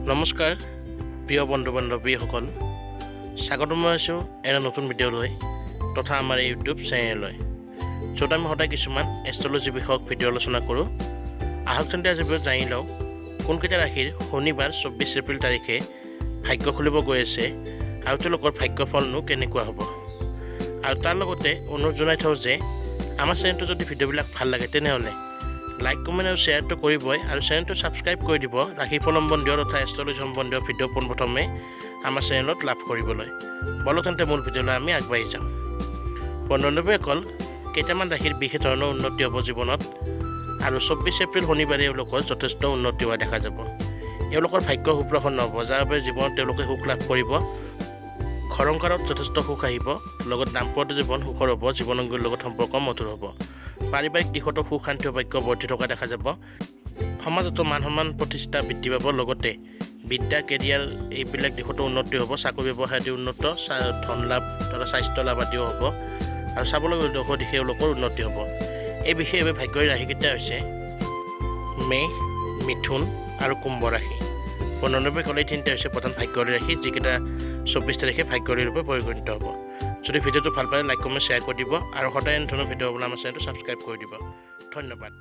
নমস্কাৰ প্ৰিয় বন্ধু বান্ধৱীসকল, স্বাগতম জনাইছোঁ এনে নতুন ভিডিঅ'লৈ তথা আমাৰ ইউটিউব চেনেললৈ, য'ত আমি সদায় কিছুমান এষ্ট্ৰলজি বিষয়ক ভিডিঅ' আলোচনা কৰোঁ। আহক তেন্তে আজি জানি লওঁ কোনকেইটা ৰাশিৰ শনিবাৰ 24 এপ্ৰিল তাৰিখে ভাগ্য খুলিব গৈ আছে আৰু তেওঁলোকৰ ভাগ্যফলনো কেনেকুৱা হ'ব। আৰু তাৰ লগতে অনুৰোধ জনাই থওঁ যে আমাৰ চেনেলটো যদি ভিডিঅ'বিলাক ভাল লাগে তেনেহ'লে লাইক কমেণ্ট আৰু শ্বেয়াৰটো কৰিবই, আৰু চেনেলটো ছাবস্ক্ৰাইব কৰি দিব ৰাশিফল সম্বন্ধীয় তথা এষ্ট্ৰলজি সম্বন্ধীয় ভিডিঅ' পোনপ্ৰথমে আমাৰ চেনেলত লাভ কৰিবলৈ। বলক তেন্তে মূল ভিডিঅ'লৈ আমি আগবাঢ়ি যাওঁ। বন্ধুসকল, কেইটামান ৰাশিৰ বিশেষ ধৰণৰ উন্নতি হ'ব জীৱনত, আৰু 24 এপ্ৰিল শনিবাৰে এওঁলোকৰ যথেষ্ট উন্নতি হোৱা দেখা যাব। এওঁলোকৰ ভাগ্য সুপ্ৰসন্ন হ'ব, যাৰ বাবে জীৱনত তেওঁলোকে সুখ লাভ কৰিব। ঘৰংকাৰত যথেষ্ট সুখ আহিব, লগত দাম্পত্য জীৱন সুখৰ হ'ব, জীৱনংগীৰ লগত সম্পৰ্ক মধুৰ হ'ব। পাৰিবাৰিক দিশতো সুখ শান্তি সৌভাগ্য বৰ্তি থকা দেখা যাব। সমাজতো মান সন্মান প্ৰতিষ্ঠা বৃদ্ধি পাব, লগতে বিদ্যা কেৰিয়াৰ এইবিলাক দিশতো উন্নতি হ'ব। চাকৰি ব্যৱসায় আদি উন্নত, ধন লাভ তথা স্বাস্থ্য লাভ আদিও হ'ব, আৰু চাবলৈ গ'লে দিশে এওঁলোকৰ উন্নতি হ'ব। এই বিশেষভাৱে ভাগ্যৰ ৰাশিকেইটা হৈছে মেষ, মিথুন আৰু কুম্ভ ৰাশি। বন্ধুসকল, এই তিনিটা হৈছে প্ৰধান ভাগ্যৰ ৰাশি, যিকেইটা 24 তাৰিখে ভাগ্যৰ ৰূপে পৰিগণিত হ'ব। যদি ভিডিঅ'টো ভাল পায় লাইক কমেণ্ট শ্বেয়াৰ কৰি দিব, আৰু সদায় এনে ধৰণৰ ভিডিঅ' হ'বলৈ আমাৰ চেনেলটো ছাবস্ক্ৰাইব কৰি দিব। ধন্যবাদ।